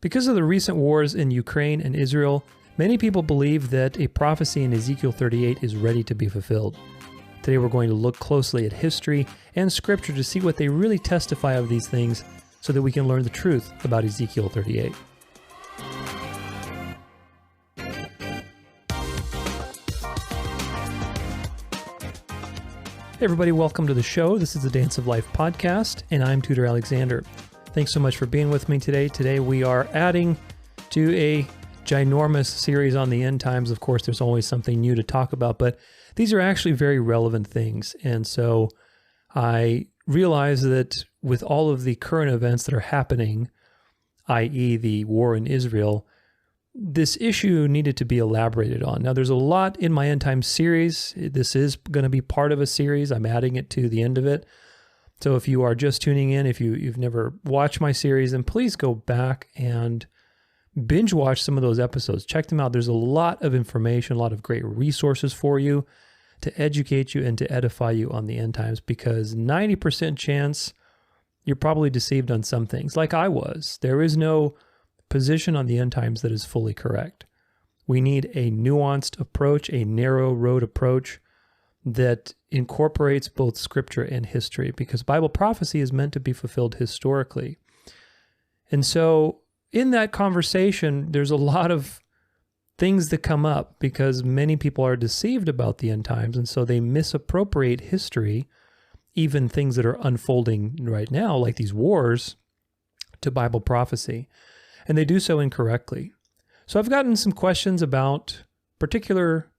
Because of the recent wars in Ukraine and Israel, many people believe that a prophecy in Ezekiel 38 is ready to be fulfilled. Today we're going to look closely at history and scripture to see what they really testify of these things so that we can learn the truth about Ezekiel 38. Hey everybody, welcome to the show. This is the Dance of Life podcast, and I'm Tutor Alexander. Thanks so much for being with me today. Today we are adding to a ginormous series on the end times. Of course, there's always something new to talk about, but these are actually very relevant things. And so I realize that with all of the current events that are happening, i.e. the war in Israel, this issue needed to be elaborated on. Now, there's a lot in my End Times series. This is going to be part of a series. I'm adding it to the end of it. So if you are just tuning in, if you've never watched my series, then please go back and binge watch some of those episodes. Check them out. There's a lot of information, a lot of great resources for you to educate you and to edify you on the end times, because 90% chance you're probably deceived on some things, like I was. There is no position on the end times that is fully correct. We need a nuanced approach, a narrow road approach that incorporates both scripture and history, because Bible prophecy is meant to be fulfilled historically. And so in that conversation, there's a lot of things that come up because many people are deceived about the end times, and so they misappropriate history, even things that are unfolding right now, like these wars, to Bible prophecy. And they do so incorrectly. So I've gotten some questions about particular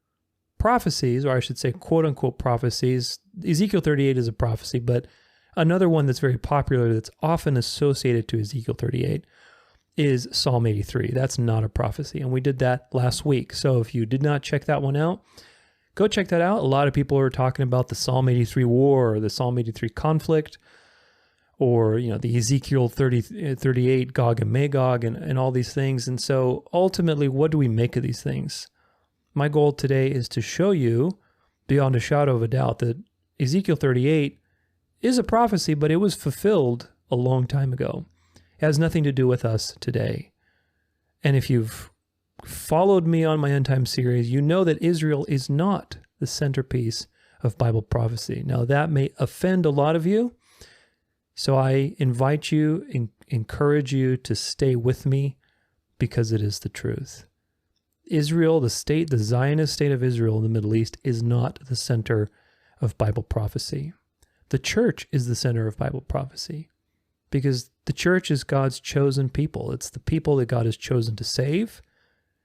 prophecies, or I should say quote-unquote prophecies. Ezekiel 38 is a prophecy, but another one that's very popular that's often associated to Ezekiel 38 is Psalm 83. That's not a prophecy, and we did that last week. So if you did not check that one out, go check that out. A lot of people are talking about the Psalm 83 war, or the Psalm 83 conflict, or the Ezekiel 38 Gog and Magog, and all these things. And so ultimately, what do we make of these things? My goal today is to show you, beyond a shadow of a doubt, that Ezekiel 38 is a prophecy, but it was fulfilled a long time ago. It has nothing to do with us today. And if you've followed me on my End Time series, you know that Israel is not the centerpiece of Bible prophecy. Now, that may offend a lot of you, so I invite you, encourage you to stay with me, because it is the truth. Israel, the Zionist state of Israel in the Middle East, is not the center of Bible prophecy. The church is the center of Bible prophecy, because the church is God's chosen people. It's the people that God has chosen to save.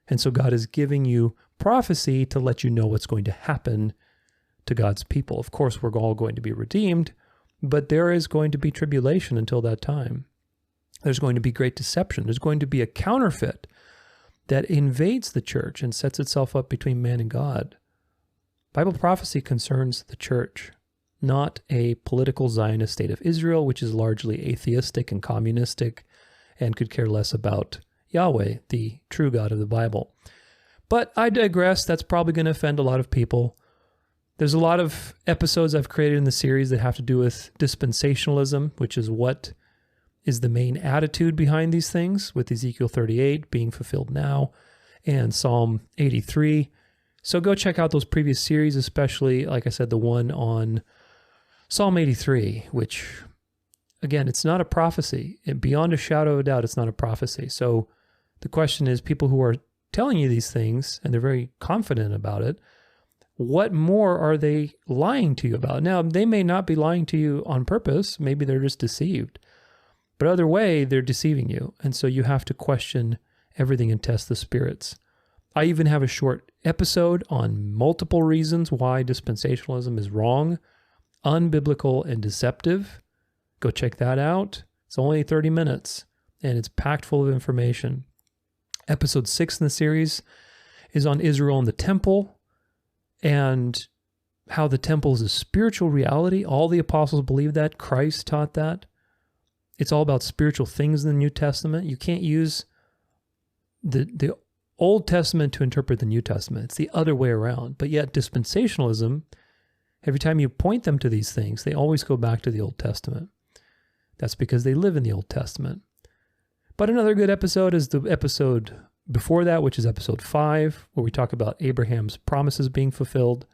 And so God is giving you prophecy to let you know what's going to happen to God's people. Of course, we're all going to be redeemed, but there is going to be tribulation until that time. There's going to be great deception. There's going to be a counterfeit that invades the church and sets itself up between man and God. Bible prophecy concerns the church, not a political Zionist state of Israel, which is largely atheistic and communistic and could care less about Yahweh, the true God of the Bible. But I digress. That's probably going to offend a lot of people. There's a lot of episodes I've created in the series that have to do with dispensationalism, which is what is the main attitude behind these things, with Ezekiel 38 being fulfilled now and Psalm 83. So go check out those previous series, especially, like I said, the one on Psalm 83, which, again, it's not a prophecy. Beyond a shadow of a doubt, it's not a prophecy. So the question is, people who are telling you these things, and they're very confident about it, what more are they lying to you about? Now, they may not be lying to you on purpose. Maybe they're just deceived. But either way, they're deceiving you. And so you have to question everything and test the spirits. I even have a short episode on multiple reasons why dispensationalism is wrong, unbiblical, and deceptive. Go check that out. It's only 30 minutes, and it's packed full of information. Episode 6 in the series is on Israel and the temple, and how the temple is a spiritual reality. All the apostles believe that. Christ taught that. It's all about spiritual things in the New Testament. You can't use the Old Testament to interpret the New Testament. It's the other way around. But yet dispensationalism, every time you point them to these things, they always go back to the Old Testament. That's because they live in the Old Testament. But another good episode is the episode before that, which is episode 5, where we talk about Abraham's promises being fulfilled.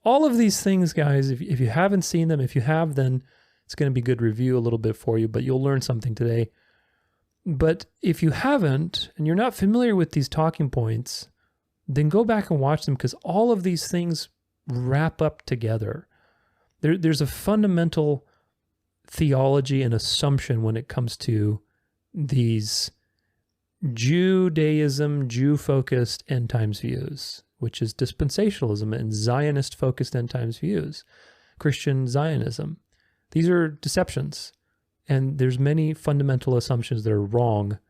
All of these things, guys, if you haven't seen them, if you have, then it's going to be good review a little bit for you, but you'll learn something today. But if you haven't, and you're not familiar with these talking points, then go back and watch them, because all of these things wrap up together. There's a fundamental theology and assumption when it comes to these Judaism, Jew-focused end times views, which is dispensationalism and Zionist-focused end times views, Christian Zionism. These are deceptions, and there's many fundamental assumptions that are wrong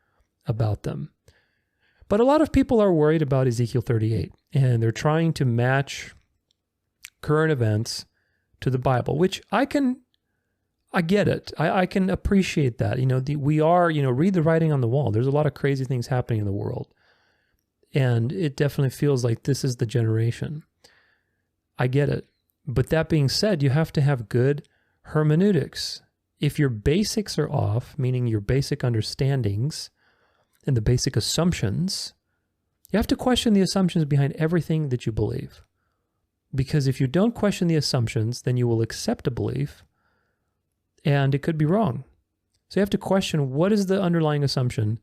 about them. But a lot of people are worried about Ezekiel 38, and they're trying to match current events to the Bible, which I get it. I can appreciate that. Read the writing on the wall. There's a lot of crazy things happening in the world. And it definitely feels like this is the generation. I get it. But that being said, you have to have good hermeneutics. If your basics are off, meaning your basic understandings and the basic assumptions, you have to question the assumptions behind everything that you believe. Because if you don't question the assumptions, then you will accept a belief, and it could be wrong. So you have to question, what is the underlying assumption?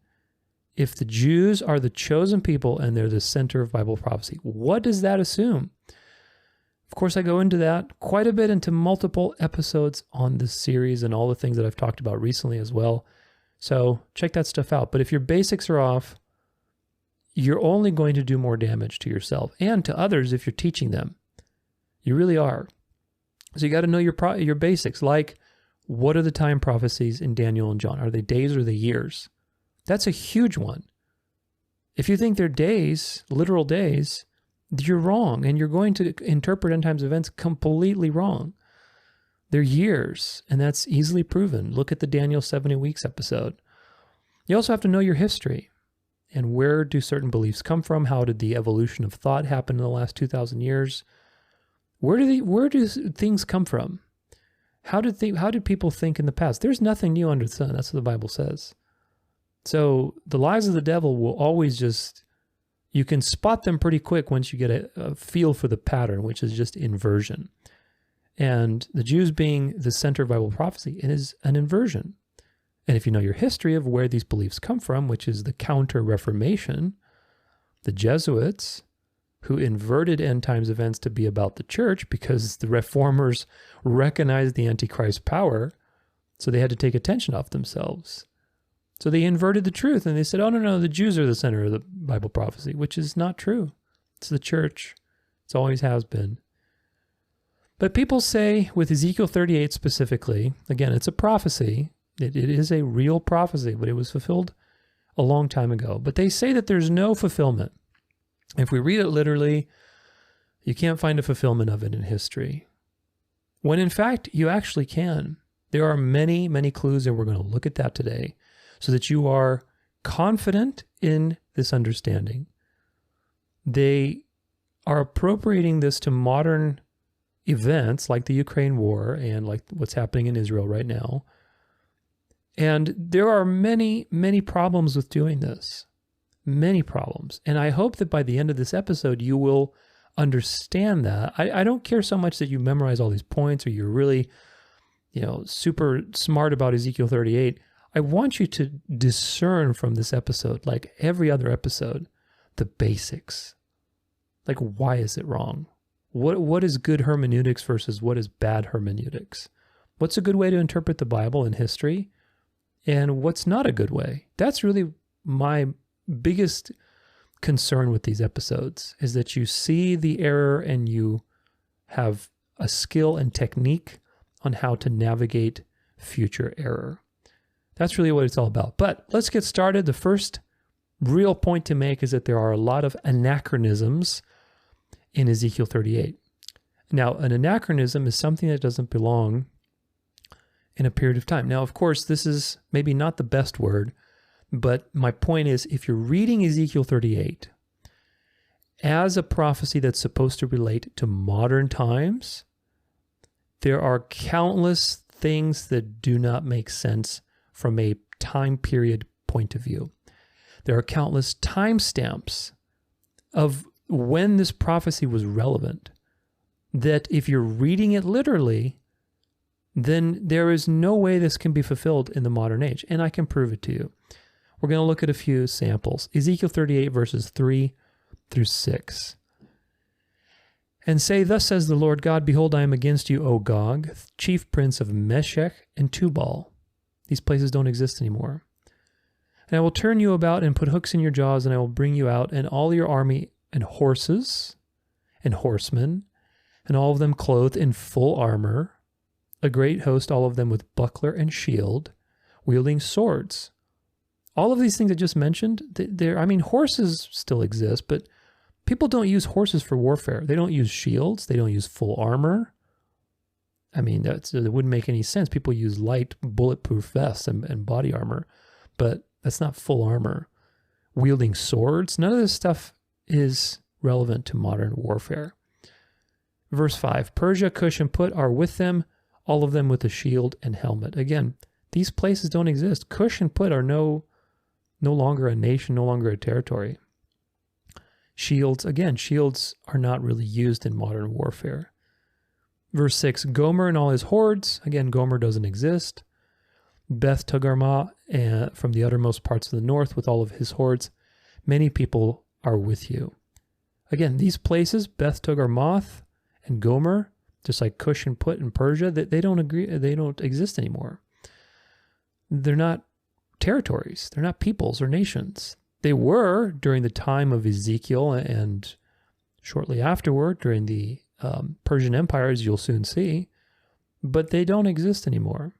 If the Jews are the chosen people and they're the center of Bible prophecy, what does that assume? Of course, I go into that quite a bit into multiple episodes on this series and all the things that I've talked about recently as well. So check that stuff out. But if your basics are off, you're only going to do more damage to yourself and to others if you're teaching them. You really are. So you got to know your basics, like what are the time prophecies in Daniel and John? Are they days or are they years? That's a huge one. If you think they're days, literal days, you're wrong, and you're going to interpret end times events completely wrong. They're years, and that's easily proven. Look at the Daniel 70 weeks episode. You also have to know your history, and where do certain beliefs come from? How did the evolution of thought happen in the last 2,000 years? Where do things come from? How did people think in the past? There's nothing new under the sun. That's what the Bible says. So the lies of the devil will always you can spot them pretty quick once you get a feel for the pattern, which is just inversion. And the Jews being the center of Bible prophecy, it is an inversion. And if you know your history of where these beliefs come from, which is the Counter-Reformation, the Jesuits, who inverted end times events to be about the church because the reformers recognized the Antichrist power, so they had to take attention off themselves. So they inverted the truth, and they said, oh, no, the Jews are the center of the Bible prophecy, which is not true. It's the church. It always has been. But people say, with Ezekiel 38 specifically, again, it's a prophecy. It is a real prophecy, but it was fulfilled a long time ago. But they say that there's no fulfillment. If we read it literally, you can't find a fulfillment of it in history. When in fact, you actually can. There are many, many clues, and we're going to look at that today, so that you are confident in this understanding. They are appropriating this to modern events like the Ukraine war and like what's happening in Israel right now. And there are many, many problems with doing this. Many problems. And I hope that by the end of this episode, you will understand that. I don't care so much that you memorize all these points or you're really, super smart about Ezekiel 38. I want you to discern from this episode, like every other episode, the basics. Like, why is it wrong? What is good hermeneutics versus what is bad hermeneutics? What's a good way to interpret the Bible and history? And what's not a good way? That's really my biggest concern with these episodes, is that you see the error and you have a skill and technique on how to navigate future error. That's really what it's all about. But let's get started. The first real point to make is that there are a lot of anachronisms in Ezekiel 38. Now, an anachronism is something that doesn't belong in a period of time. Now, of course, this is maybe not the best word, but my point is, if you're reading Ezekiel 38 as a prophecy that's supposed to relate to modern times, there are countless things that do not make sense from a time period point of view. There are countless timestamps of when this prophecy was relevant, that if you're reading it literally, then there is no way this can be fulfilled in the modern age. And I can prove it to you. We're going to look at a few samples. Ezekiel 38 verses 3 through 6. And say, thus says the Lord God, behold, I am against you, O Gog, chief prince of Meshech and Tubal. These places don't exist anymore. And I will turn you about and put hooks in your jaws, and I will bring you out, and all your army and horses and horsemen, and all of them clothed in full armor, a great host, all of them with buckler and shield, wielding swords. All of these things I just mentioned, horses still exist, but people don't use horses for warfare. They don't use shields. They don't use full armor. That wouldn't make any sense. People use light bulletproof vests and body armor, but that's not full armor. Wielding swords, none of this stuff is relevant to modern warfare. Verse 5, Persia, Cush, and Put are with them, all of them with a shield and helmet. Again, these places don't exist. Cush and Put are no longer a nation, no longer a territory. Shields are not really used in modern warfare. Verse 6, Gomer and all his hordes. Again, Gomer doesn't exist. Beth Togarmah from the uttermost parts of the north with all of his hordes. Many people are with you. Again, these places, Beth Togarmah and Gomer, just like Cush and Put in Persia, they don't exist anymore. They're not territories. They're not peoples or nations. They were during the time of Ezekiel and shortly afterward during the Persian Empire, as you'll soon see, but they don't exist anymore.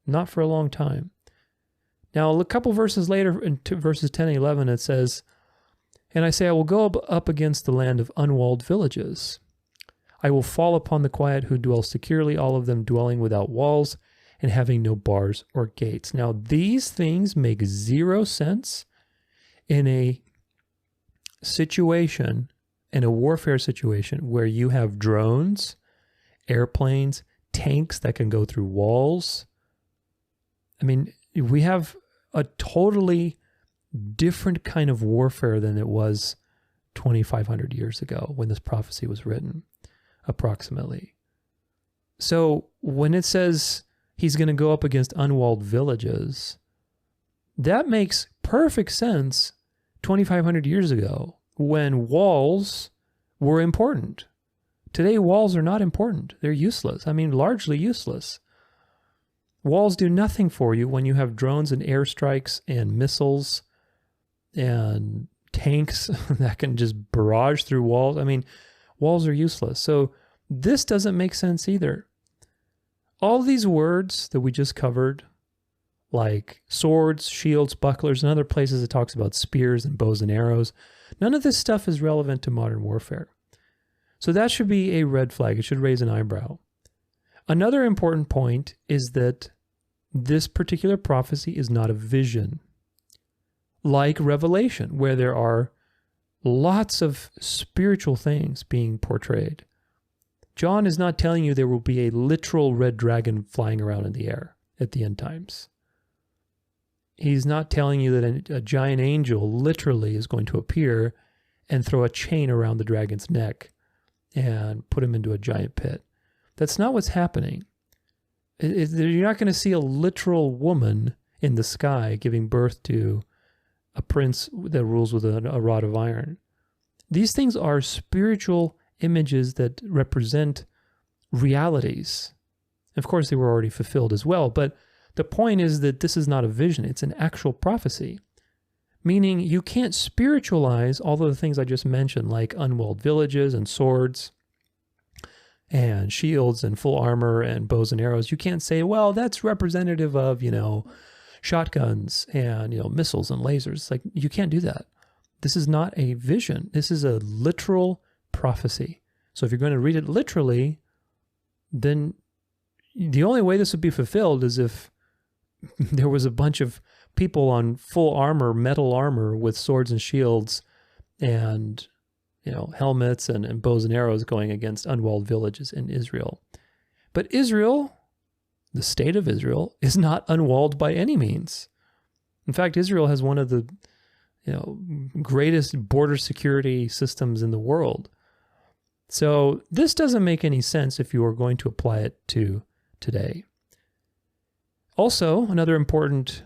Not for a long time. Now, a couple verses later, in verses 10 and 11, it says, And I say, I will go up against the land of unwalled villages. I will fall upon the quiet who dwell securely, all of them dwelling without walls and having no bars or gates. Now, these things make zero sense in a situation, in a warfare situation, where you have drones, airplanes, tanks that can go through walls. We have a totally different kind of warfare than it was 2,500 years ago when this prophecy was written, approximately. So when it says he's going to go up against unwalled villages, that makes perfect sense 2,500 years ago when walls were important. Today, walls are not important. They're useless. Largely useless. Walls do nothing for you when you have drones and airstrikes and missiles and tanks that can just barrage through walls. Walls are useless. So this doesn't make sense either. All these words that we just covered, like swords, shields, bucklers, and other places it talks about spears and bows and arrows, none of this stuff is relevant to modern warfare. So that should be a red flag. It should raise an eyebrow. Another important point is that this particular prophecy is not a vision, like Revelation, where there are lots of spiritual things being portrayed. John is not telling you there will be a literal red dragon flying around in the air at the end times. He's not telling you that a giant angel literally is going to appear and throw a chain around the dragon's neck and put him into a giant pit. That's not what's happening. You're not going to see a literal woman in the sky giving birth to a prince that rules with a rod of iron. These things are spiritual images that represent realities. Of course, they were already fulfilled as well, but the point is that this is not a vision. It's an actual prophecy, meaning you can't spiritualize all of the things I just mentioned, like unwalled villages and swords and shields and full armor and bows and arrows. You can't say, well, that's representative of, shotguns and, missiles and lasers. It's like, you can't do that. This is not a vision. This is a literal prophecy. So if you're going to read it literally, then the only way this would be fulfilled is if there was a bunch of people on full armor, metal armor with swords and shields and, helmets and bows and arrows going against unwalled villages in Israel. But Israel, the state of Israel, is not unwalled by any means. In fact, Israel has one of the greatest border security systems in the world. So this doesn't make any sense if you are going to apply it to today. Also, another important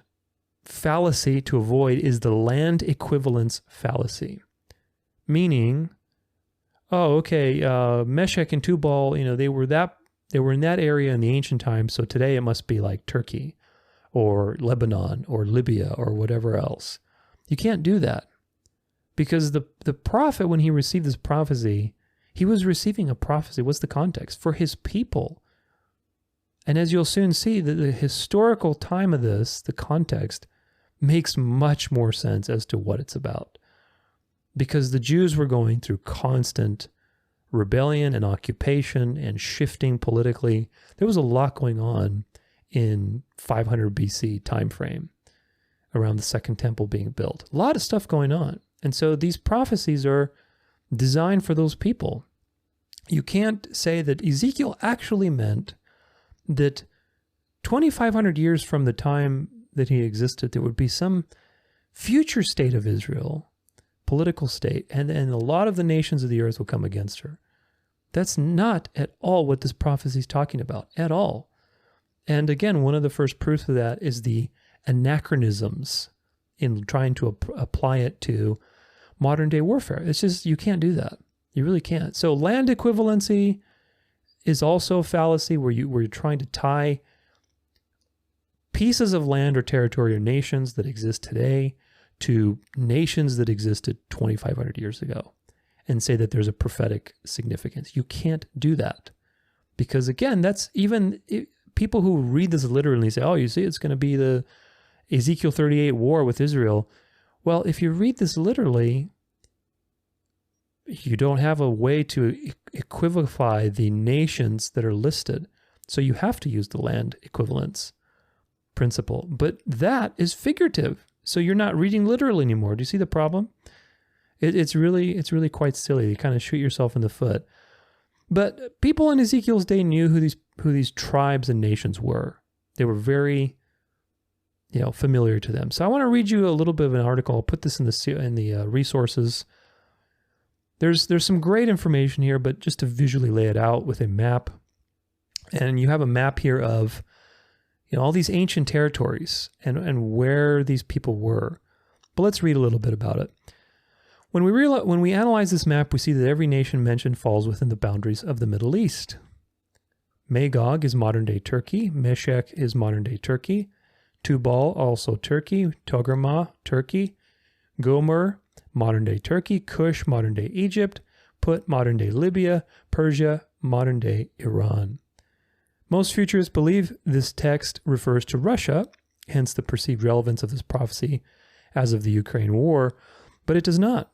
fallacy to avoid is the land equivalence fallacy. Meaning, Meshech and Tubal, they were in that area in the ancient times, so today it must be like Turkey or Lebanon or Libya or whatever else. You can't do that, because the prophet, when he received this prophecy, he was receiving a prophecy. What's the context? For his people. And as you'll soon see, the historical time of this, the context, makes much more sense as to what it's about. Because the Jews were going through constant rebellion and occupation and shifting politically. There was a lot going on in 500 BC time frame, around the Second Temple being built. A lot of stuff going on. And so these prophecies are designed for those people. You can't say that Ezekiel actually meant that 2,500 years from the time that he existed, there would be some future state of Israel, political state, and a lot of the nations of the earth will come against her. That's not at all what this prophecy is talking about, at all. And again, one of the first proofs of that is the anachronisms in trying to apply it to modern day warfare. It's just, you can't do that. You really can't. So land equivalency is also a fallacy where you're trying to tie pieces of land or territory or nations that exist today to nations that existed 2,500 years ago and say that there's a prophetic significance. You can't do that, because again, that's people who read this literally say, oh, you see, it's going to be the Ezekiel 38 war with Israel. Well, if you read this literally, you don't have a way to equivocify the nations that are listed. So you have to use the land equivalence principle. But that is figurative. So you're not reading literally anymore. Do you see the problem? It's really quite silly. You kind of shoot yourself in the foot. But people in Ezekiel's day knew who these tribes and nations were. They were very, familiar to them. So I want to read you a little bit of an article. I'll put this in the resources. There's some great information here, but just to visually lay it out with a map. And you have a map here of all these ancient territories and where these people were. But let's read a little bit about it. When we analyze this map, we see that every nation mentioned falls within the boundaries of the Middle East. Magog is modern-day Turkey. Meshech is modern-day Turkey. Tubal, also Turkey. Togarmah, Turkey. Gomer, modern-day Turkey. Cush, modern-day Egypt. Put, modern-day Libya. Persia, modern-day Iran. Most futurists believe this text refers to Russia, hence the perceived relevance of this prophecy as of the Ukraine war, but it does not.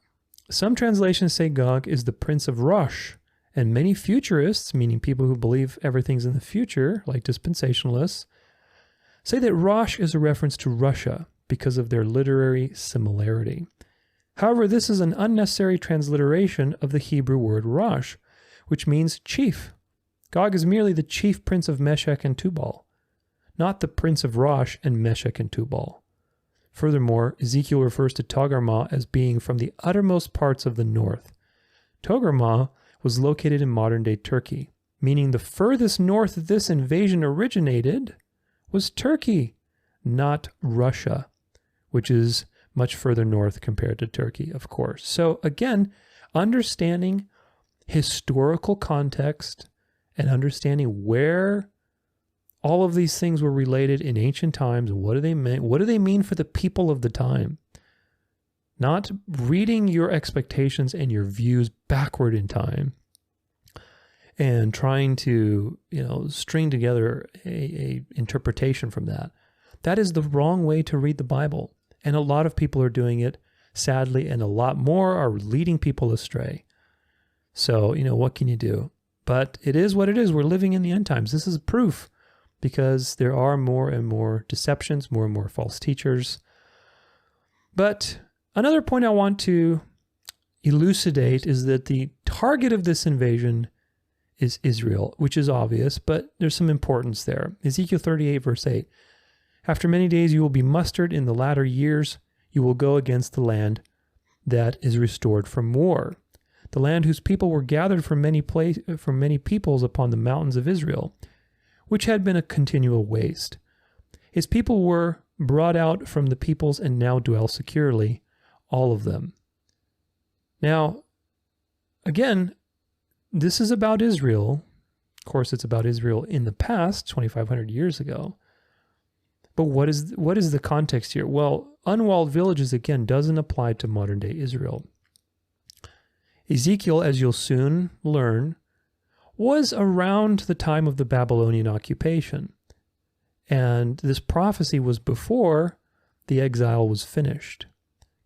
Some translations say Gog is the prince of Rosh, and many futurists, meaning people who believe everything's in the future, like dispensationalists, say that Rosh is a reference to Russia because of their literary similarity. However, this is an unnecessary transliteration of the Hebrew word Rosh, which means chief. Gog is merely the chief prince of Meshech and Tubal, not the prince of Rosh and Meshech and Tubal. Furthermore, Ezekiel refers to Togarmah as being from the uttermost parts of the north. Togarmah was located in modern-day Turkey, meaning the furthest north this invasion originated was Turkey, not Russia, which is much further north compared to Turkey, of course. So again, understanding historical context and understanding where all of these things were related in ancient times, what do they mean? What do they mean for the people of the time? Not reading your expectations and your views backward in time and trying to, string together a interpretation from that. That is the wrong way to read the Bible. And a lot of people are doing it, sadly, and a lot more are leading people astray. So, what can you do? But it is what it is. We're living in the end times. This is proof, because there are more and more deceptions, more and more false teachers. But another point I want to elucidate is that the target of this invasion is Israel, which is obvious, but there's some importance there. Ezekiel 38, verse 8. After many days you will be mustered. In the latter years you will go against the land that is restored from war, the land whose people were gathered from many peoples upon the mountains of Israel, which had been a continual waste. His people were brought out from the peoples and now dwell securely, all of them. Now, again, this is about Israel. Of course, it's about Israel in the past, 2,500 years ago. But what is the context here? Well, unwalled villages, again, doesn't apply to modern-day Israel. Ezekiel, as you'll soon learn, was around the time of the Babylonian occupation. And this prophecy was before the exile was finished.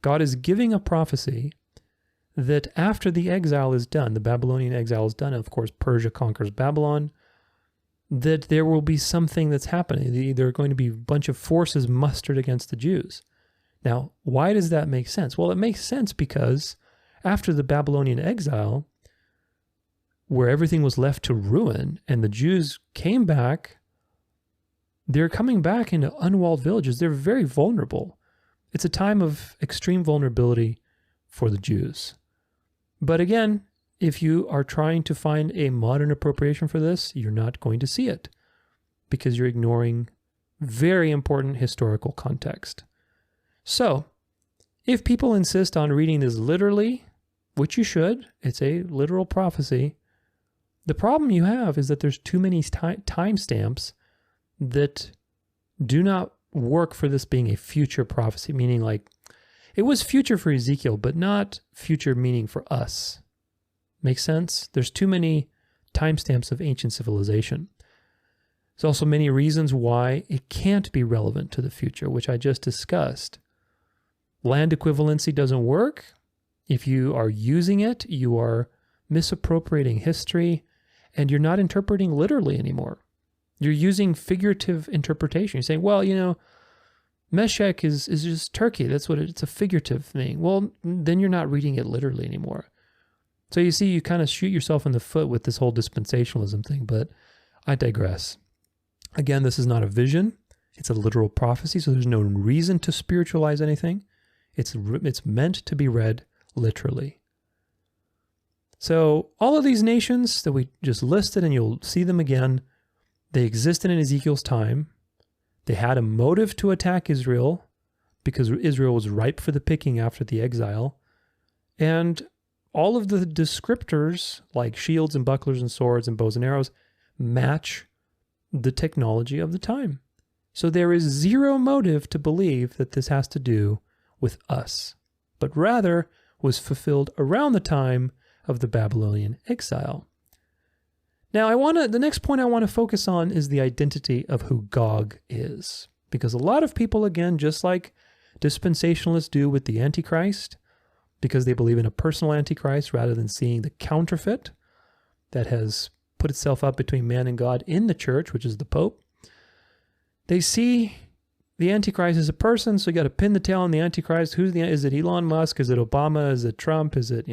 God is giving a prophecy that after the exile is done, the Babylonian exile is done, and of course Persia conquers Babylon, that there will be something that's happening. There are going to be a bunch of forces mustered against the Jews. Now, why does that make sense? Well, it makes sense because after the Babylonian exile, where everything was left to ruin and the Jews came back, they're coming back into unwalled villages. They're very vulnerable. It's a time of extreme vulnerability for the Jews. But again, if you are trying to find a modern appropriation for this, you're not going to see it because you're ignoring very important historical context. So, if people insist on reading this literally, which you should, it's a literal prophecy, the problem you have is that there's too many timestamps that do not work for this being a future prophecy, meaning like it was future for Ezekiel, but not future meaning for us. Make sense? There's too many timestamps of ancient civilization. There's also many reasons why it can't be relevant to the future, which I just discussed. Land equivalency doesn't work. If you are using it, you are misappropriating history, and you're not interpreting literally anymore. You're using figurative interpretation. You're saying, well, Meshech is just Turkey. That's what it's a figurative thing. Well, then you're not reading it literally anymore. So you see, you kind of shoot yourself in the foot with this whole dispensationalism thing, but I digress. Again, this is not a vision. It's a literal prophecy, so there's no reason to spiritualize anything. It's meant to be read literally. So all of these nations that we just listed, and you'll see them again, they existed in Ezekiel's time. They had a motive to attack Israel because Israel was ripe for the picking after the exile. And all of the descriptors, like shields and bucklers and swords and bows and arrows, match the technology of the time. So there is zero motive to believe that this has to do with us, but rather was fulfilled around the time of the Babylonian exile. Now, the next point I want to focus on is the identity of who Gog is. Because a lot of people, again, just like dispensationalists do with the Antichrist, because they believe in a personal Antichrist rather than seeing the counterfeit that has put itself up between man and God in the church, which is the Pope, they see the Antichrist as a person, so you got to pin the tail on the Antichrist. Is it Elon Musk? Is it Obama? Is it Trump? Is it,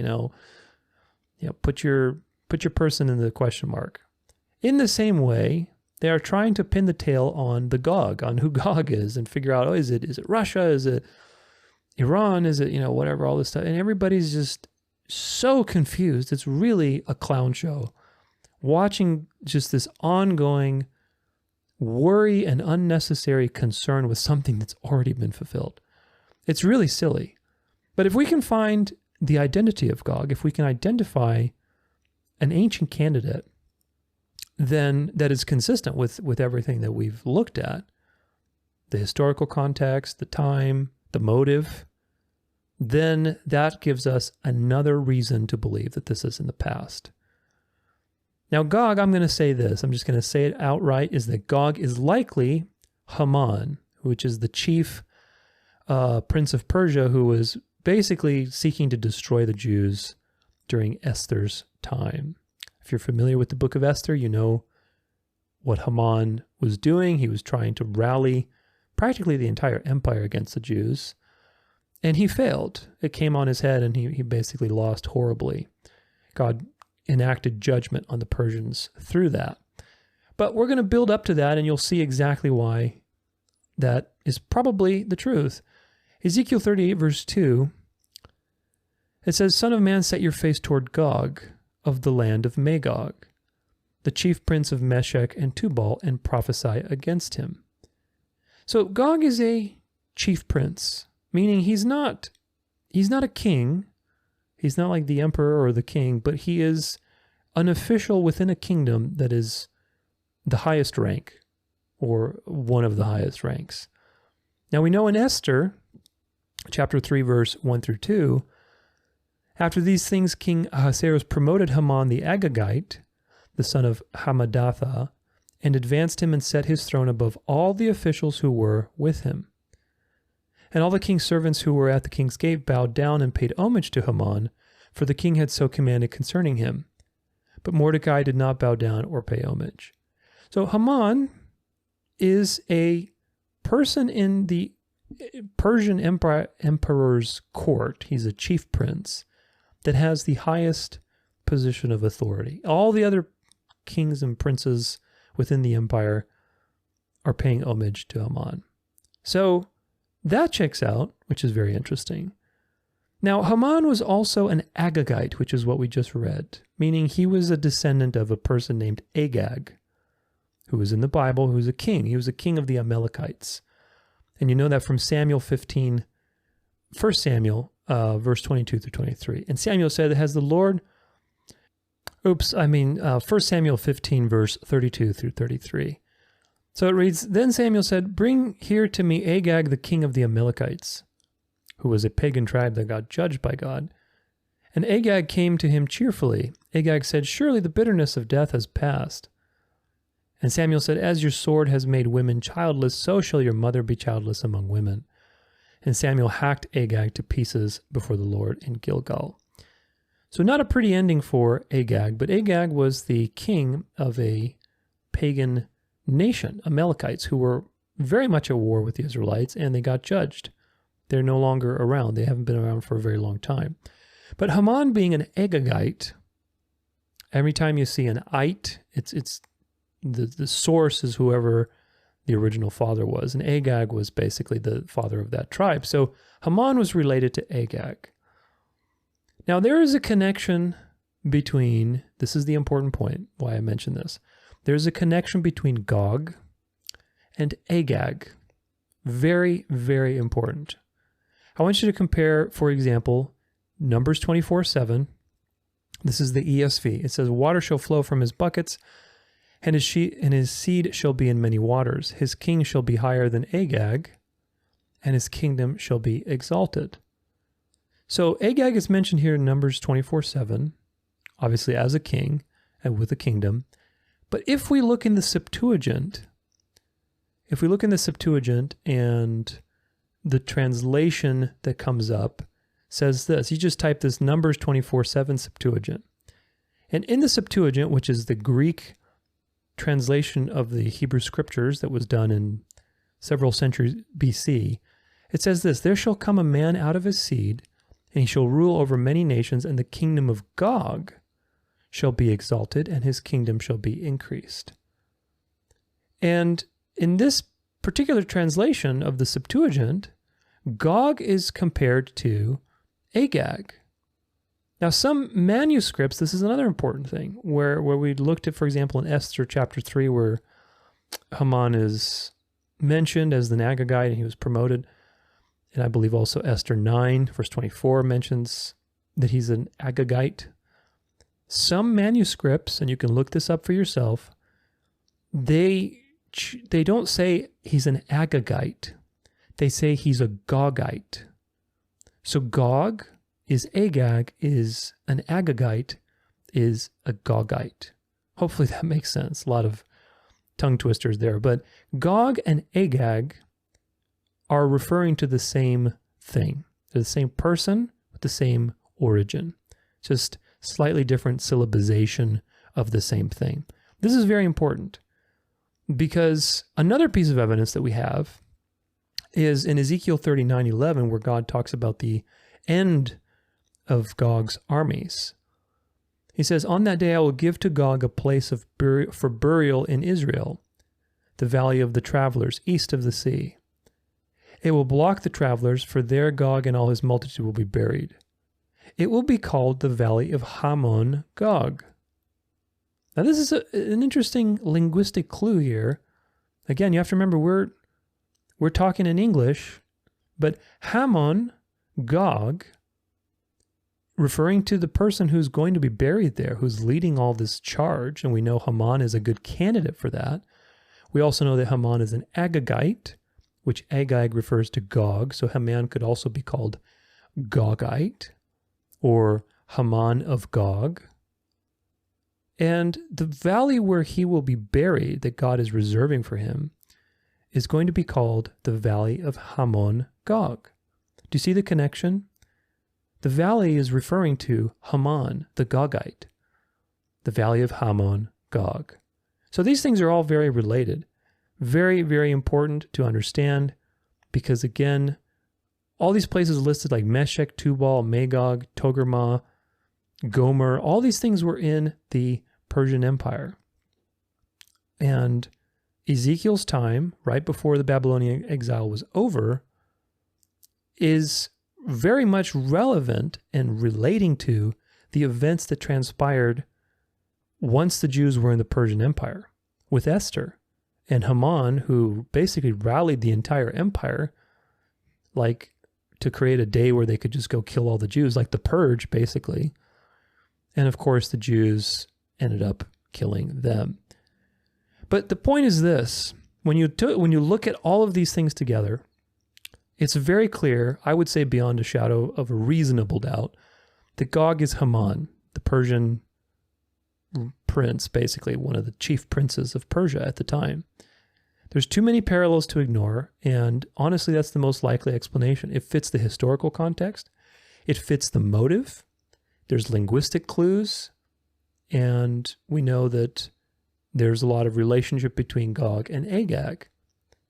put your person in the question mark. In the same way, they are trying to pin the tail on the Gog, on who Gog is, and figure out, is it Russia? Is it Iran? Is it, whatever, all this stuff. And everybody's just so confused. It's really a clown show. Watching just this ongoing worry and unnecessary concern with something that's already been fulfilled. It's really silly. But if we can find the identity of Gog, if we can identify an ancient candidate, then that is consistent with everything that we've looked at, the historical context, the time, the motive, then that gives us another reason to believe that this is in the past. Now, Gog, I'm going to say this, I'm just going to say it outright, is that Gog is likely Haman, which is the chief prince of Persia, who was basically seeking to destroy the Jews during Esther's time. If you're familiar with the book of Esther, you know what Haman was doing. He was trying to rally practically the entire empire against the Jews, and he failed. It came on his head, and he basically lost horribly. God enacted judgment on the Persians through that. But we're going to build up to that, and you'll see exactly why that is probably the truth. Ezekiel 38 verse 2, it says, Son of man, set your face toward Gog of the land of Magog, the chief prince of Meshech and Tubal, and prophesy against him. So Gog is a chief prince, meaning he's not a king. He's not like the emperor or the king, but he is an official within a kingdom that is the highest rank, or one of the highest ranks. Now we know in Esther, chapter 3, verse 1 through 2, after these things, King Ahasuerus promoted Haman the Agagite, the son of Hammedatha, and advanced him and set his throne above all the officials who were with him. And all the king's servants who were at the king's gate bowed down and paid homage to Haman, for the king had so commanded concerning him. But Mordecai did not bow down or pay homage. So Haman is a person in the Persian emperor's court. He's a chief prince that has the highest position of authority. All the other kings and princes within the empire are paying homage to Haman. So that checks out, which is very interesting. Now, Haman was also an Agagite, which is what we just read, meaning he was a descendant of a person named Agag, who was in the Bible, who was a king. He was a king of the Amalekites. And you know that from Samuel 15, 1 Samuel, verse 22 through 23. And Samuel said, has the Lord... 1 Samuel 15, verse 32 through 33. So it reads, Then Samuel said, Bring here to me Agag, the king of the Amalekites, who was a pagan tribe that got judged by God. And Agag came to him cheerfully. Agag said, Surely the bitterness of death has passed. And Samuel said, As your sword has made women childless, so shall your mother be childless among women. And Samuel hacked Agag to pieces before the Lord in Gilgal. So not a pretty ending for Agag, but Agag was the king of a pagan nation, Amalekites, who were very much at war with the Israelites, and they got judged. They're no longer around. They haven't been around for a very long time. But Haman being an Agagite, every time you see an ite, it's the source is whoever the original father was, and Agag was basically the father of that tribe. So Haman was related to Agag. Now, there is a connection between, this is the important point, why I mention this. There's a connection between Gog and Agag. Very, very important. I want you to compare, for example, Numbers 24:7. This is the ESV. It says, Water shall flow from his buckets, and his seed shall be in many waters. His king shall be higher than Agag, and his kingdom shall be exalted. So Agag is mentioned here in Numbers 24:7, obviously as a king and with a kingdom. But if we look in the Septuagint, and the translation that comes up says this, you just type this Numbers 24:7 Septuagint. And in the Septuagint, which is the Greek translation of the Hebrew scriptures that was done in several centuries BC, it says this, There shall come a man out of his seed, and he shall rule over many nations, and the kingdom of Gog shall be exalted, and his kingdom shall be increased. And in this particular translation of the Septuagint, Gog is compared to Agag. Now, some manuscripts, this is another important thing, where we looked at, for example, in Esther chapter 3, where Haman is mentioned as the Agagite, and he was promoted. And I believe also Esther 9, verse 24 mentions that he's an Agagite. Some manuscripts, and you can look this up for yourself, they don't say he's an Agagite. They say he's a Gogite. So Gog is Agag, is an Agagite, is a Gogite. Hopefully that makes sense. A lot of tongue twisters there. But Gog and Agag are referring to the same thing. They're the same person with the same origin. Just slightly different syllabization of the same thing. This is very important because another piece of evidence that we have is in Ezekiel 39:11, where God talks about the end of Gog's armies. He says, On that day I will give to Gog a place for burial in Israel, the valley of the travelers, east of the sea. It will block the travelers, for there Gog and all his multitude will be buried. It will be called the Valley of Hamon Gog. Now this is an interesting linguistic clue here. Again, you have to remember we're talking in English, but Hamon Gog, referring to the person who's going to be buried there, who's leading all this charge, and we know Haman is a good candidate for that. We also know that Haman is an Agagite, which Agag refers to Gog, so Haman could also be called Gogite, or Haman of Gog. And the valley where he will be buried, that God is reserving for him, is going to be called the Valley of Hamon Gog. Do you see the connection? The valley is referring to Haman, the Gogite, the Valley of Hamon Gog. So these things are all very related, very, very important to understand, because again, all these places listed like Meshech, Tubal, Magog, Togarmah, Gomer, all these things were in the Persian Empire. And Ezekiel's time, right before the Babylonian exile was over, is very much relevant and relating to the events that transpired once the Jews were in the Persian Empire, with Esther and Haman, who basically rallied the entire empire, like to create a day where they could just go kill all the Jews, like the purge, basically. And of course, the Jews ended up killing them. But the point is this: when you look at all of these things together, it's very clear, I would say beyond a shadow of a reasonable doubt, that Gog is Haman, the Persian prince, basically one of the chief princes of Persia at the time. There's too many parallels to ignore, and honestly, that's the most likely explanation. It fits the historical context. It fits the motive. There's linguistic clues, and we know that there's a lot of relationship between Gog and Agag.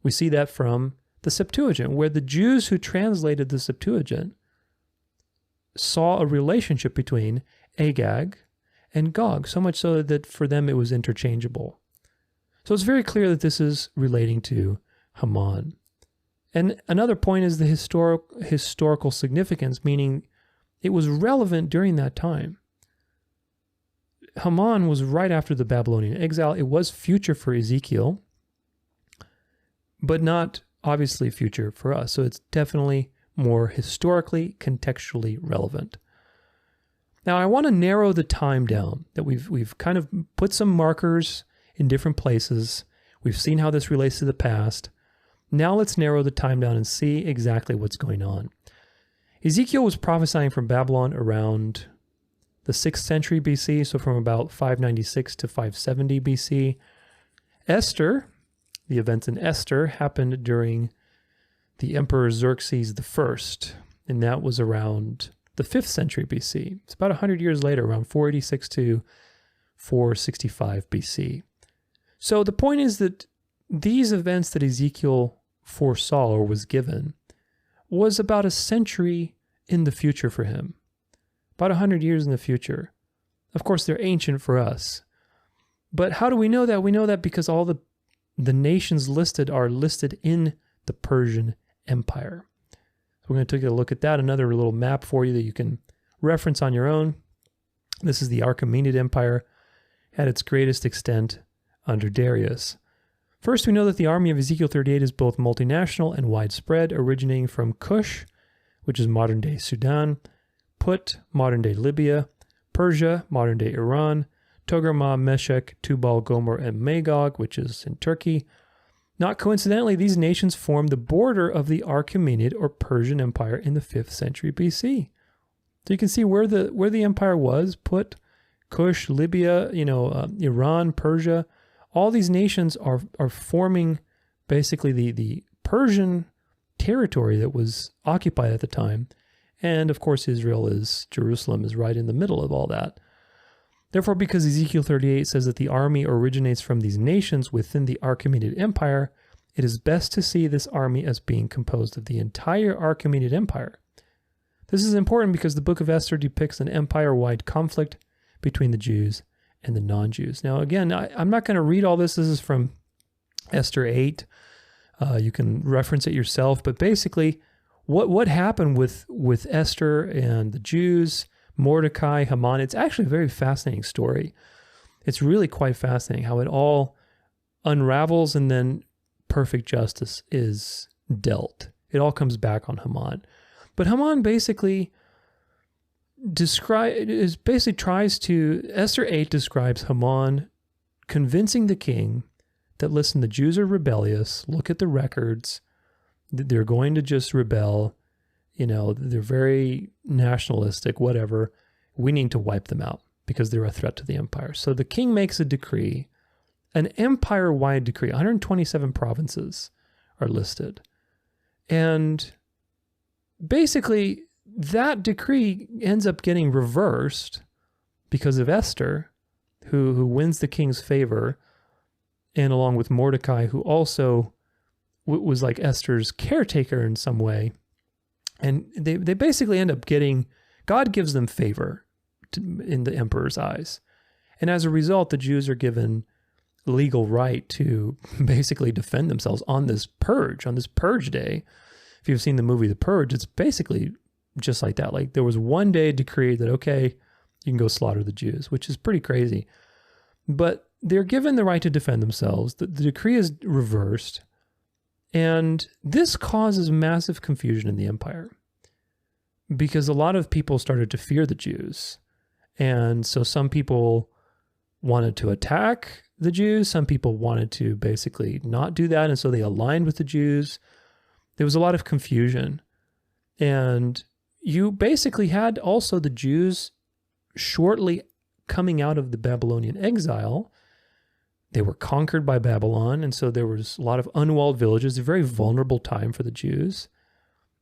We see that from the Septuagint, where the Jews who translated the Septuagint saw a relationship between Agag and Gog, so much so that for them it was interchangeable. So it's very clear that this is relating to Haman. And another point is the historical significance, meaning it was relevant during that time. Haman was right after the Babylonian exile. It was future for Ezekiel, but not obviously future for us. So it's definitely more historically, contextually relevant. Now, I want to narrow the time down, that we've kind of put some markers in different places. We've seen how this relates to the past. Now let's narrow the time down and see exactly what's going on. Ezekiel was prophesying from Babylon around the 6th century BC, so from about 596 to 570 BC. Esther, the events in Esther, happened during the Emperor Xerxes I, and that was around the 5th century BC. It's about 100 years later, around 486 to 465 BC. So the point is that these events that Ezekiel foresaw or was given was about a century in the future for him, about 100 years in the future. Of course, they're ancient for us. But how do we know that? We know that because all the nations listed are listed in the Persian Empire. So we're going to take a look at that, another little map for you that you can reference on your own. This is the Achaemenid Empire at its greatest extent under Darius. First, we know that the army of Ezekiel 38 is both multinational and widespread, originating from Cush, which is modern-day Sudan, Put, modern-day Libya, Persia, modern-day Iran, Togarmah, Meshech, Tubal, Gomer, and Magog, which is in Turkey. Not coincidentally, these nations formed the border of the Achaemenid or Persian Empire in the 5th century BC. So you can see where the empire was, Put, Cush, Libya, Iran, Persia. All these nations are forming basically the Persian territory that was occupied at the time. And of course, Jerusalem is right in the middle of all that. Therefore, because Ezekiel 38 says that the army originates from these nations within the Achaemenid Empire, it is best to see this army as being composed of the entire Achaemenid Empire. This is important because the book of Esther depicts an empire-wide conflict between the Jews and the non-Jews. Now, again, I'm not going to read all this. This is from Esther 8. You can reference it yourself, but basically what happened with Esther and the Jews, Mordecai, Haman, it's actually a very fascinating story. It's really quite fascinating how it all unravels and then perfect justice is dealt. It all comes back on Haman. But Haman basically Esther 8 describes Haman convincing the king that, listen, the Jews are rebellious. Look at the records. They're going to just rebel. They're very nationalistic, whatever. We need to wipe them out because they're a threat to the empire. So the king makes a decree, an empire-wide decree. 127 provinces are listed. And basically, that decree ends up getting reversed because of Esther, who wins the king's favor, and along with Mordecai, who also was like Esther's caretaker in some way. And they basically end up God gives them favor in the emperor's eyes. And as a result, the Jews are given legal right to basically defend themselves on this purge day. If you've seen the movie The Purge, it's basically just like that. Like, there was one day decreed that, okay, you can go slaughter the Jews, which is pretty crazy. But they're given the right to defend themselves. The decree is reversed. And this causes massive confusion in the empire because a lot of people started to fear the Jews. And so some people wanted to attack the Jews. Some people wanted to basically not do that. And so they aligned with the Jews. There was a lot of confusion. And you basically had also the Jews shortly coming out of the Babylonian exile. They were conquered by Babylon, and so there was a lot of unwalled villages. A very vulnerable time for the Jews.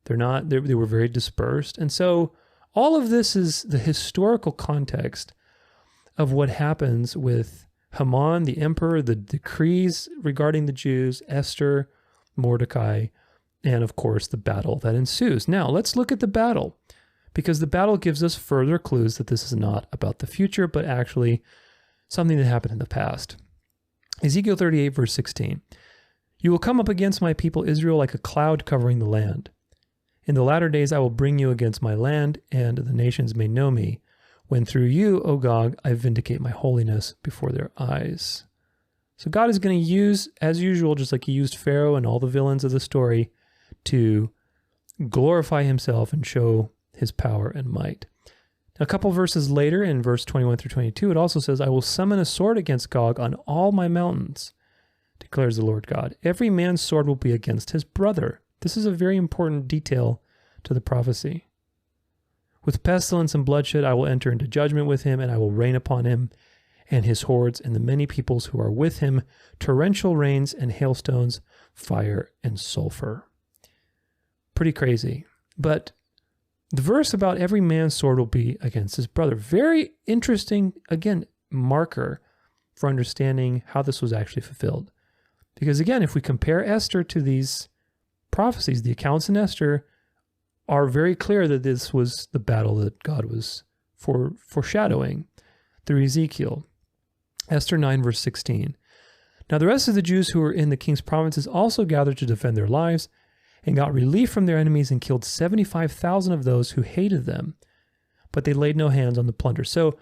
They were very dispersed. And so all of this is the historical context of what happens with Haman, the emperor, the decrees regarding the Jews, Esther, Mordecai, and of course the battle that ensues. Now let's look at the battle, because the battle gives us further clues that this is not about the future, but actually something that happened in the past. Ezekiel 38, verse 16. You will come up against my people Israel like a cloud covering the land. In the latter days I will bring you against my land, and the nations may know me, when through you, O Gog, I vindicate my holiness before their eyes. So God is going to use, as usual, just like he used Pharaoh and all the villains of the story, to glorify himself and show his power and might. A couple verses later, in verse 21 through 22, it also says, I will summon a sword against Gog on all my mountains, declares the Lord God. Every man's sword will be against his brother. This is a very important detail to the prophecy. With pestilence and bloodshed, I will enter into judgment with him, and I will rain upon him and his hordes and the many peoples who are with him, torrential rains and hailstones, fire and sulfur. Pretty crazy. But the verse about every man's sword will be against his brother. Very interesting, again, marker for understanding how this was actually fulfilled. Because again, if we compare Esther to these prophecies, the accounts in Esther are very clear that this was the battle that God was foreshadowing through Ezekiel. Esther 9, verse 16. Now the rest of the Jews who were in the king's provinces also gathered to defend their lives, and got relief from their enemies and killed 75,000 of those who hated them, but they laid no hands on the plunder. So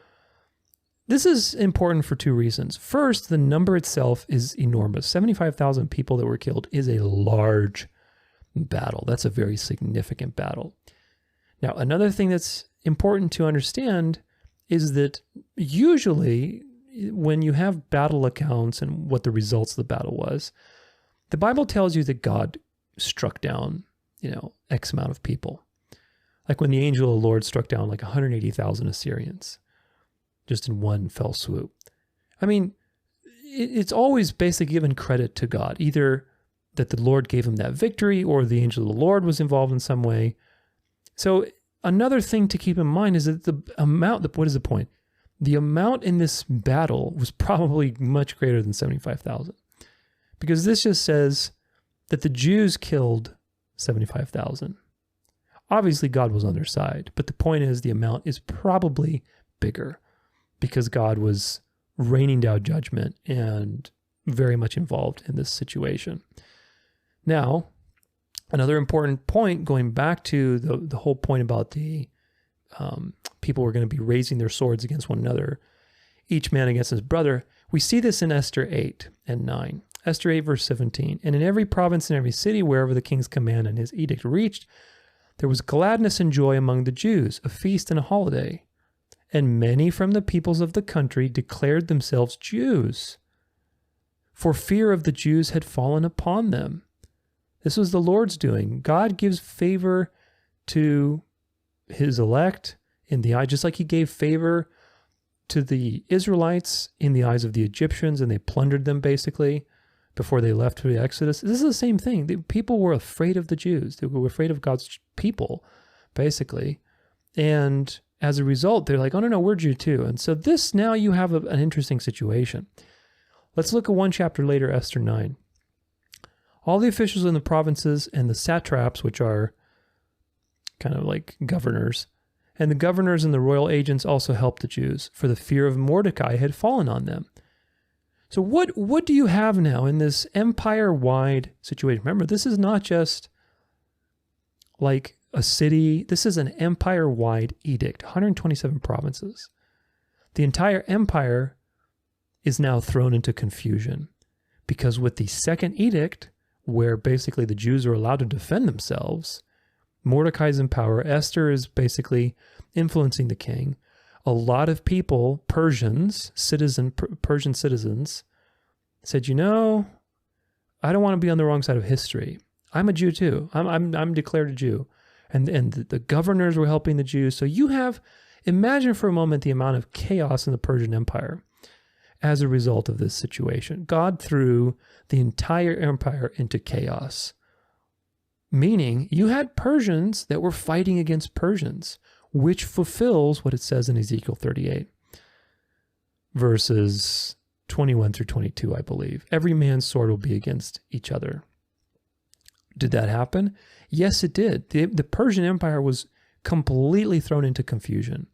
this is important for two reasons. First, the number itself is enormous. 75,000 people that were killed is a large battle. That's a very significant battle. Now, another thing that's important to understand is that usually when you have battle accounts and what the results of the battle was, the Bible tells you that God struck down, X amount of people. Like when the angel of the Lord struck down like 180,000 Assyrians just in one fell swoop. I mean, it's always basically given credit to God, either that the Lord gave him that victory or the angel of the Lord was involved in some way. So another thing to keep in mind is that the amount, what is the point? The amount in this battle was probably much greater than 75,000, because this just says that the Jews killed 75,000. Obviously, God was on their side, but the point is the amount is probably bigger because God was raining down judgment and very much involved in this situation. Now, another important point, going back to the whole point about the people were going to be raising their swords against one another, each man against his brother. We see this in Esther 8 and 9. Esther 8, verse 17. And in every province and every city, wherever the king's command and his edict reached, there was gladness and joy among the Jews, a feast and a holiday. And many from the peoples of the country declared themselves Jews, for fear of the Jews had fallen upon them. This was the Lord's doing. God gives favor to his elect in the eye, just like he gave favor to the Israelites in the eyes of the Egyptians, and they plundered them basically before they left for the Exodus. This is the same thing. The people were afraid of the Jews. They were afraid of God's people, basically. And as a result, they're like, oh, no, we're Jew too. And so this, now you have an interesting situation. Let's look at one chapter later, Esther 9. All the officials in the provinces and the satraps, which are kind of like governors, and the governors and the royal agents also helped the Jews, for the fear of Mordecai had fallen on them. So what do you have now in this empire-wide situation? Remember, this is not just like a city. This is an empire-wide edict, 127 provinces. The entire empire is now thrown into confusion because with the second edict, where basically the Jews are allowed to defend themselves, Mordecai's in power, Esther is basically influencing the king. A lot of people, Persian citizens, said, I don't want to be on the wrong side of history. I'm a Jew too. I'm declared a Jew. And the governors were helping the Jews. So imagine for a moment the amount of chaos in the Persian Empire as a result of this situation. God threw the entire empire into chaos. Meaning you had Persians that were fighting against Persians, which fulfills what it says in Ezekiel 38, verses 21 through 22, I believe. Every man's sword will be against each other. Did that happen? Yes, it did. The Persian Empire was completely thrown into confusion.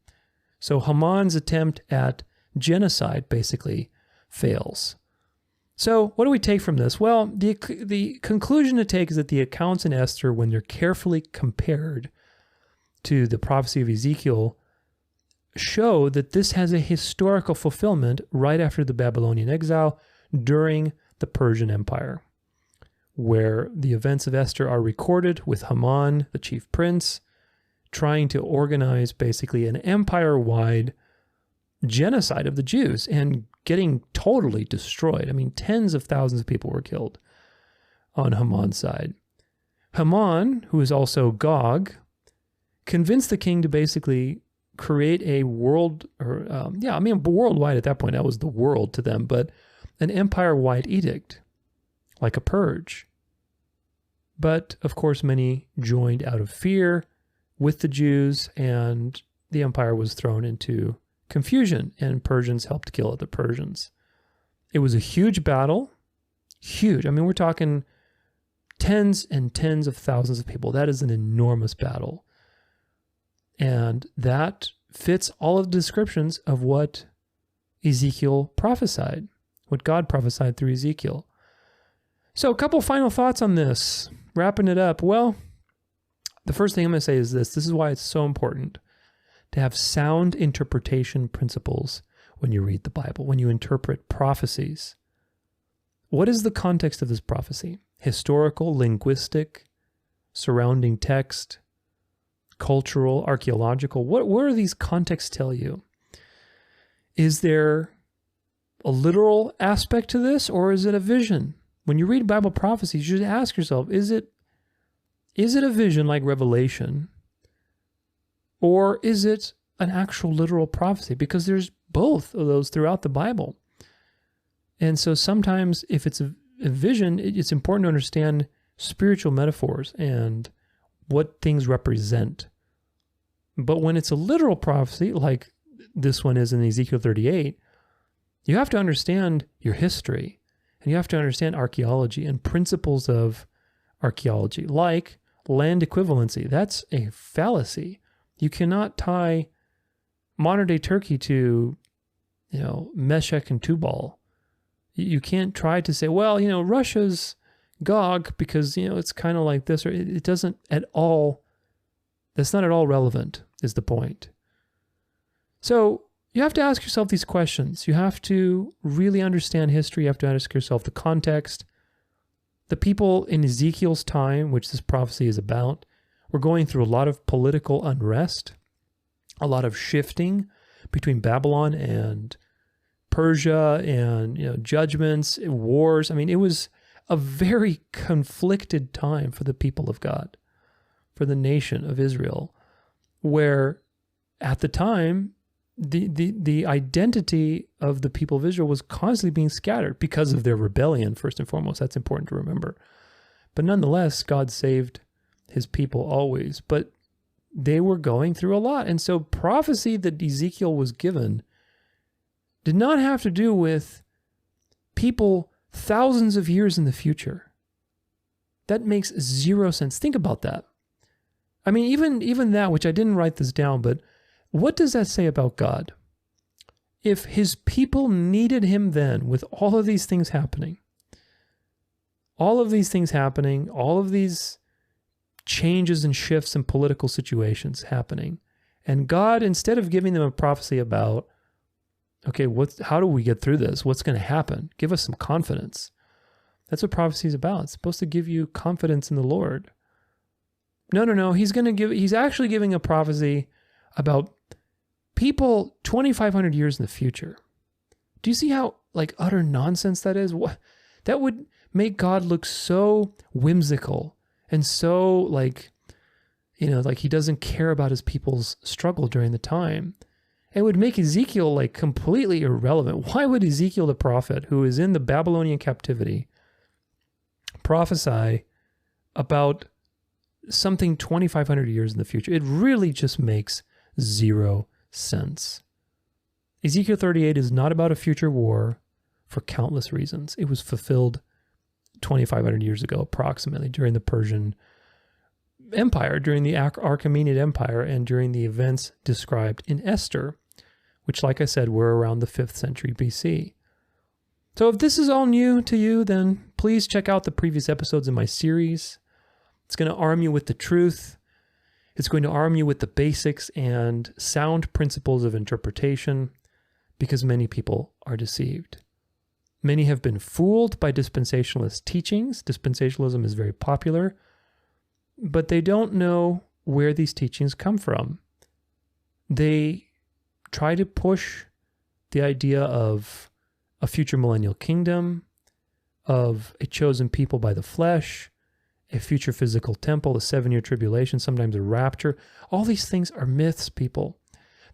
So Haman's attempt at genocide basically fails. So what do we take from this? Well, the conclusion to take is that the accounts in Esther, when they're carefully compared to the prophecy of Ezekiel, show that this has a historical fulfillment right after the Babylonian exile during the Persian Empire, where the events of Esther are recorded with Haman, the chief prince, trying to organize basically an empire-wide genocide of the Jews and getting totally destroyed. I mean, tens of thousands of people were killed on Haman's side. Haman, who is also Gog, convinced the king to basically create a worldwide at that point, that was the world to them, but an empire-wide edict, like a purge. But, of course, many joined out of fear with the Jews, and the empire was thrown into confusion, and Persians helped kill other Persians. It was a huge battle, huge. I mean, we're talking tens and tens of thousands of people. That is an enormous battle. And that fits all of the descriptions of what Ezekiel prophesied, what God prophesied through Ezekiel. So a couple final thoughts on this, wrapping it up. Well, the first thing I'm going to say is this. This is why it's so important to have sound interpretation principles when you read the Bible, when you interpret prophecies. What is the context of this prophecy? Historical, linguistic, surrounding text, cultural, archaeological. What do these contexts tell you? Is there a literal aspect to this, or is it a vision? When you read Bible prophecies, you should ask yourself, is it a vision like Revelation, or is it an actual literal prophecy? Because there's both of those throughout the Bible. And so sometimes if it's a vision, it's important to understand spiritual metaphors and what things represent. But when it's a literal prophecy, like this one is in Ezekiel 38, you have to understand your history, and you have to understand archaeology and principles of archaeology, like land equivalency. That's a fallacy. You cannot tie modern-day Turkey to, Meshech and Tubal. You can't try to say, well, Russia's Gog because, it's kind of like this, or it doesn't at all, that's not at all relevant, is the point. So you have to ask yourself these questions. You have to really understand history. You have to ask yourself the context. The people in Ezekiel's time, which this prophecy is about, were going through a lot of political unrest, a lot of shifting between Babylon and Persia, and judgments, wars. I mean, it was a very conflicted time for the people of God, for the nation of Israel, where at the time, the identity of the people of Israel was constantly being scattered because of their rebellion, first and foremost. That's important to remember. But nonetheless, God saved his people always. But they were going through a lot. And so prophecy that Ezekiel was given did not have to do with people thousands of years in the future. That makes zero sense. Think about that. I mean, even that, which I didn't write this down, but what does that say about God? If his people needed him then, with all of these things happening, all of these changes and shifts in political situations happening, and God, instead of giving them a prophecy about, okay, how do we get through this? What's going to happen? Give us some confidence. That's what prophecy is about. It's supposed to give you confidence in the Lord. No. He's actually giving a prophecy about people 2,500 years in the future. Do you see how utter nonsense that is? That would make God look so whimsical and so like he doesn't care about his people's struggle during the time. It would make Ezekiel completely irrelevant. Why would Ezekiel the prophet, who is in the Babylonian captivity, prophesy about something 2,500 years in the future? It really just makes zero sense. Ezekiel 38 is not about a future war for countless reasons. It was fulfilled 2,500 years ago, approximately, during the Persian Empire, during the Achaemenid Empire, and during the events described in Esther, which, like I said, were around the 5th century BC. So if this is all new to you, then please check out the previous episodes in my series. It's going to arm you with the truth. It's going to arm you with the basics and sound principles of interpretation, because many people are deceived. Many have been fooled by dispensationalist teachings. Dispensationalism is very popular, but they don't know where these teachings come from. They try to push the idea of a future millennial kingdom, of a chosen people by the flesh, a future physical temple, a 7-year tribulation, sometimes a rapture. All these things are myths, people.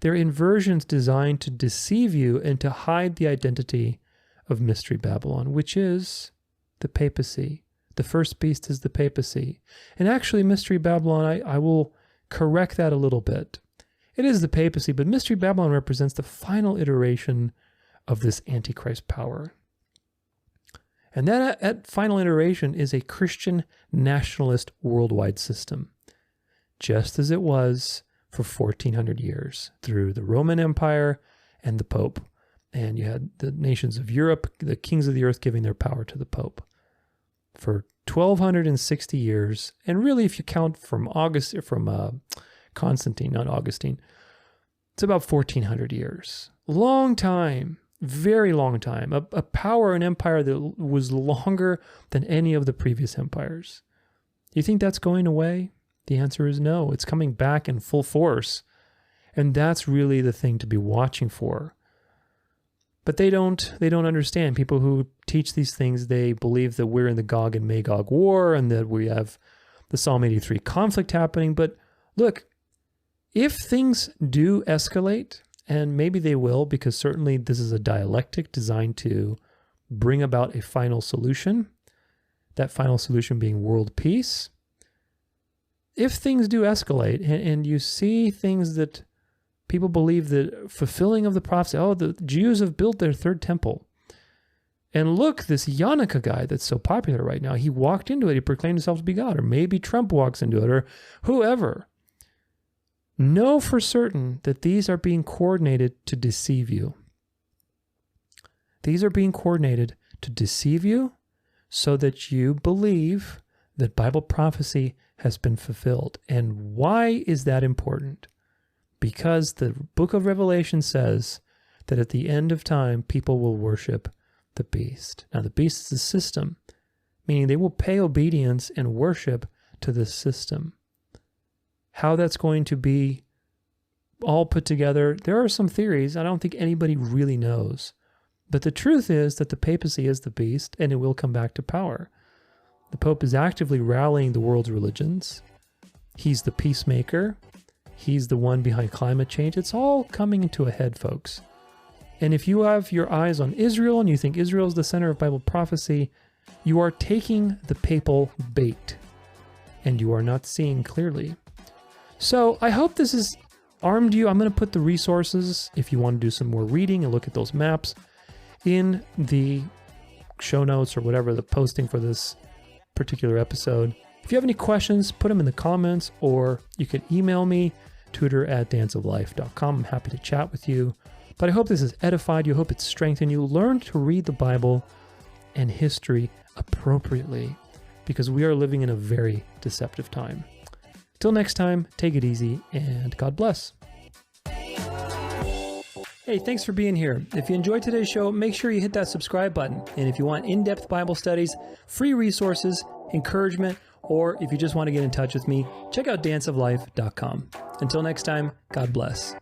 They're inversions designed to deceive you and to hide the identity of Mystery Babylon, which is the papacy. The first beast is the papacy. And actually, Mystery Babylon, I will correct that a little bit. It is the papacy, but Mystery Babylon represents the final iteration of this Antichrist power. And that final iteration is a Christian nationalist worldwide system, just as it was for 1,400 years through the Roman Empire and the Pope. And you had the nations of Europe, the kings of the earth, giving their power to the Pope for 1,260 years. And really, if you count from Constantine, not Augustine, it's about 1,400 years. Long time. Very long time. A power, an empire that was longer than any of the previous empires. You think that's going away? The answer is no. It's coming back in full force. And that's really the thing to be watching for. But they don't understand. People who teach these things, they believe that we're in the Gog and Magog war and that we have the Psalm 83 conflict happening. But look, if things do escalate, and maybe they will, because certainly this is a dialectic designed to bring about a final solution, that final solution being world peace. If things do escalate and you see things that people believe that fulfilling of the prophecy, the Jews have built their third temple. And look, this Yannicka guy that's so popular right now, he walked into it, he proclaimed himself to be God, or maybe Trump walks into it, or whoever. Know for certain that these are being coordinated to deceive you. These are being coordinated to deceive you so that you believe that Bible prophecy has been fulfilled. And why is that important? Because the book of Revelation says that at the end of time, people will worship the beast. Now, the beast is a system, meaning they will pay obedience and worship to this system. How that's going to be all put together, there are some theories. I don't think anybody really knows. But the truth is that the papacy is the beast, and it will come back to power. The Pope is actively rallying the world's religions. He's the peacemaker. He's the one behind climate change. It's all coming into a head, folks. And if you have your eyes on Israel and you think Israel is the center of Bible prophecy, you are taking the papal bait, and you are not seeing clearly. So I hope this has armed you. I'm going to put the resources, if you want to do some more reading and look at those maps, in the show notes or whatever, the posting for this particular episode. If you have any questions, put them in the comments, or you can email me, tutor@danceoflife.com. I'm happy to chat with you. But I hope this has edified you. I hope it's strengthened you. Learn to read the Bible and history appropriately, because we are living in a very deceptive time. Till next time, take it easy and God bless. Hey, thanks for being here. If you enjoyed today's show, make sure you hit that subscribe button. And if you want in-depth Bible studies, free resources, encouragement, or if you just want to get in touch with me, check out danceoflife.com. Until next time, God bless.